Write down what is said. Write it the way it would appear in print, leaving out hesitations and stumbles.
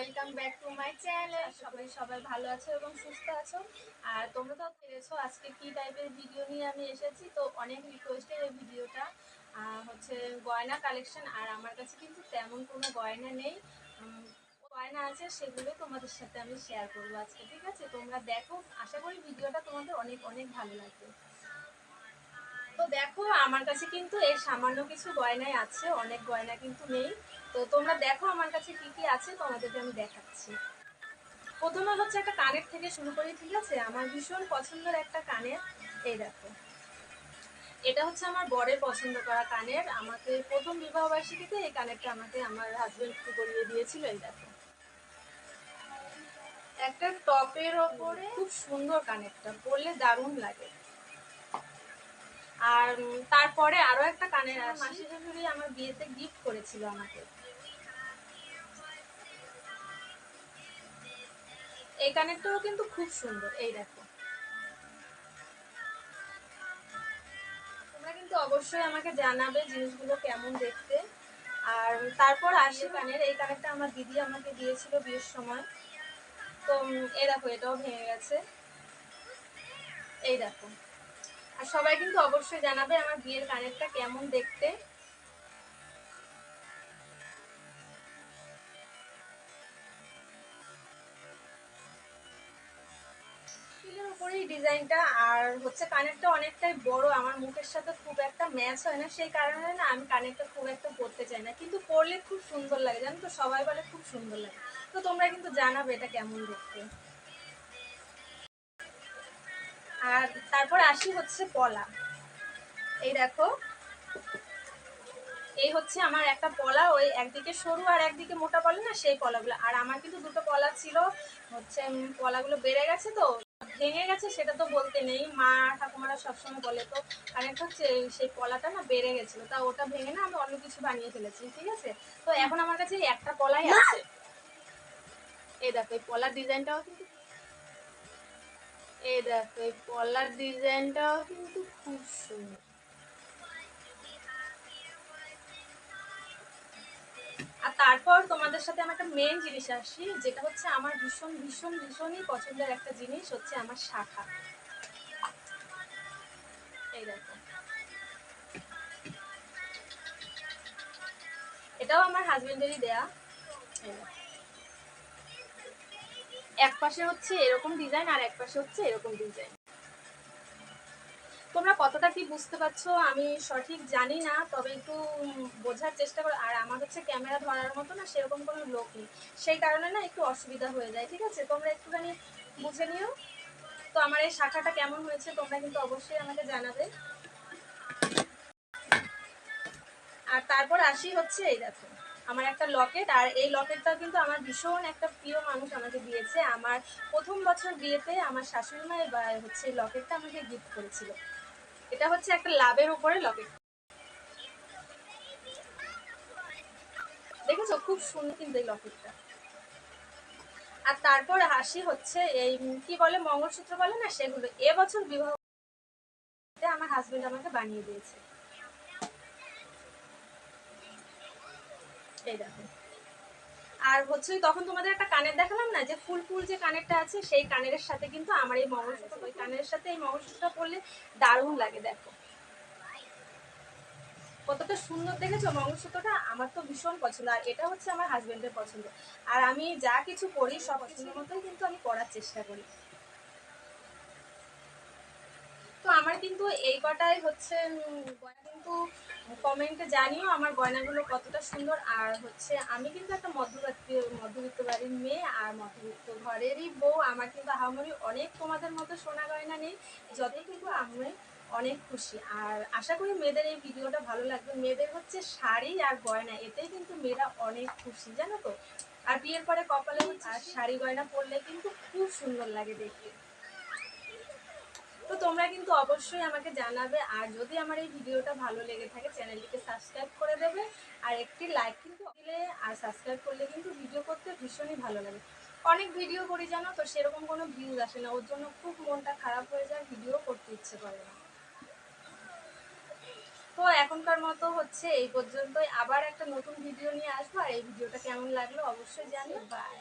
Welcome back to my channel. সবাই ভালো আছো এবং সুস্থ আছো। আর তোমরা তো পেরেছো আজকে কি টাইপের ভিডিও নিয়ে আমি এসেছি। তো অনেক রিকোয়েস্টের এই ভিডিওটা হচ্ছে গয়না কালেকশন। আর আমার কাছে কিন্তু তেমন কোনো গয়না নেই, গয়না আছে সেগুলো তোমাদের সাথে আমি শেয়ার করবো আজকে। ঠিক আছে, তোমরা দেখো, আশা করি ভিডিওটা তোমাদের অনেক অনেক ভালো লাগবে। তো দেখো, আমার কাছে কিন্তু এই সামান্য কিছু গয়নাই আছে, অনেক গয়না কিন্তু নেই। তো তোমরা দেখো আমার কাছে কি কি আছে, তোমাদেরকে আমি দেখাচ্ছি। প্রথমে হচ্ছে একটা কানের থেকে শুরু করি। ঠিক আছে, আমার ভীষণ পছন্দের একটা কানের। এই দেখো, এটা হচ্ছে আমার বরের পছন্দ করা কানের। আমাকে প্রথম বিবাহ বার্ষিকীতে এই কানেরটা আমাকে আমার হাজবেন্ড করিয়ে দিয়েছিল। এই দেখো, একটা টপের ওপরে খুব সুন্দর, কানেরটা পরলে দারুণ লাগে। আর তারপরে আরো একটা কানের মাসি শাশুড়ি আমার বিয়েতে গিফট করেছিল আমাকে। এই কানেরটাও কিন্তু খুব সুন্দর। এই দেখো, তোমরা কিন্তু অবশ্যই আমাকে জানাবে জিনিসগুলো কেমন দেখতে। আর তারপর আসি কানের, এই কানেরটা আমার দিদি আমাকে দিয়েছিল বিয়ের সময়। তো এই দেখো, এটাও ভেঙে গেছে। এই দেখো, আর সবাই কিন্তু অবশ্যই জানাবে আমার বিয়ের কানেরটা কেমন দেখতে। স্টিলের উপরেই ডিজাইনটা। আর হচ্ছে কানেরটা অনেকটাই বড়, আমার মুখের সাথে খুব একটা ম্যাচ হয় না, সেই কারণে না আমি কানেরটা খুব একটা পরতে চাই না। কিন্তু পরলে খুব সুন্দর লাগে, জানো তো, সবাই বলে খুব সুন্দর লাগে। তো তোমরা কিন্তু জানাবে এটা কেমন দেখতে। আর তারপর আসি হচ্ছে পলা। এই দেখো, এই হচ্ছে আমার একটা পলা, ওই একদিকে সরু আর একদিকে মোটা বলে না, সেই পলাগুলো। আর আমার কিন্তু দুটো পলা ছিল, হচ্ছে পলাগুলো বেড়ে গেছে, তো ভেঙে গেছে সেটা তো বলতে নেই, মা ঠাকুমারা সবসময় বলে। তো কারণ হচ্ছে সেই পলাটা না বেড়ে গেছিল, তা ওটা ভেঙে না আমি অন্য কিছু বানিয়ে ফেলেছি। ঠিক আছে, তো এখন আমার কাছে একটা পলাই আছে। এই দেখো, এই পলার ডিজাইনটাও কিন্তু, এই দেখো, এই পলার ডিজাইনটাও কিন্তু খুব সুন্দর। আর তারপর তোমাদের সাথে আমার একটা মেন জিনিস আসি, যেটা হচ্ছে আমার ভীষণ ভীষণ ভীষণই পছন্দের একটা জিনিস, হচ্ছে আমার শাখা। এই দেখো, এটাও আমার হাজবেন্ডেরই দেয়া। এক পাশে হচ্ছে এরকম ডিজাইন আর এক পাশে হচ্ছে এরকম ডিজাইন। তোমরা কতটা কি বুঝতে পারছো আমি সঠিক জানি না, তবে একটু বোঝার চেষ্টা করো। আর আমার হচ্ছে ক্যামেরা ধরার মতো না সেরকম কোনো লোক নেই, সেই কারণে না একটু অসুবিধা হয়ে যায়। ঠিক আছে, তোমরা একটুখানি বুঝে নিও। তো আমার এই শাখাটা কেমন হয়েছে তোমরা কিন্তু অবশ্যই আমাকে জানাবে। আর তারপর আসি হচ্ছে, এই দেখো, আমার একটা লকেট। আর এই লকেটটাও কিন্তু আমার ভীষণ একটা প্রিয় মানুষ আমাকে দিয়েছে। আমার প্রথম বছর বিয়েতে আমার শাশুড়ি মা হচ্ছে এই লকেটটা আমাকে গিফট করেছিল। এটা হচ্ছে একটা লাভের উপরে লকেট, দেখেছো, খুব সুন্দর কিন্তু এই লকেটটা। আর তারপর আসি হচ্ছে এই কি বলে, মঙ্গলসূত্র বলে না, সেগুলো এবছর বিবাহতে আমার হাজবেন্ড আমাকে বানিয়ে দিয়েছে। এই দেখো, আর হচ্ছে তখন তোমাদের একটা কানের দেখালাম না, যে ফুল ফুল যে কানেরটা আছে, সেই কানের সাথে কিন্তু আমার এই মঙ্গলসূত্র, ওই কানের সাথে এই মঙ্গলসূত্রটা পরলে দারুণ লাগে। দেখো কতটা সুন্দর, দেখেছো মঙ্গলসূত্রটা, আমার তো ভীষণ পছন্দ। আর এটা হচ্ছে আমার হাজবেন্ডের পছন্দ। আর আমি যা কিছু করি সব পছন্দের মতোই কিন্তু আমি করার চেষ্টা করি। তো আমার কিন্তু এই কটাই হচ্ছে গয়না। কিন্তু কমেন্টে জানিও আমার গয়নাগুলো কতটা সুন্দর। আর হচ্ছে আমি কিন্তু একটা মধ্যবিত্ত বাড়ির মেয়ে আর মধ্যবিত্ত ঘরেরই বউ। আমার কিন্তু আহামরি অনেক তোমাদের মতো সোনা গয়না নেই, যতই কিন্তু আমি অনেক খুশি। আর আশা করি মেয়েদের এই ভিডিওটা ভালো লাগবে। মেয়েদের হচ্ছে শাড়ি আর গয়না, এতেই কিন্তু মেয়েরা অনেক খুশি, জানো তো। আর বিয়ের পরে কপালে আর শাড়ি গয়না পরলে কিন্তু খুব সুন্দর লাগে দেখতে। তো তোমরা কিন্তু অবশ্যই আমাকে জানাবে। আর যদি আমার এই ভিডিওটা ভালো লেগে থাকে, চ্যানেলটিকে সাবস্ক্রাইব করে দেবে। আর একটি লাইক কিন্তু দিলে, আর সাবস্ক্রাইব করলে কিন্তু ভিডিও করতে ভীষণই ভালো লাগে। অনেক ভিডিও করি জানো তো, সেরকম কোনো ভিউজ আসে না, ওর জন্য খুব মনটা খারাপ হয়ে যায়, ভিডিও করতে ইচ্ছে করে না। তো এখনকার মতো হচ্ছে এই পর্যন্তই, আবার একটা নতুন ভিডিও নিয়ে আসবো। আর এই ভিডিওটা কেমন লাগলো অবশ্যই জানিও। বাই।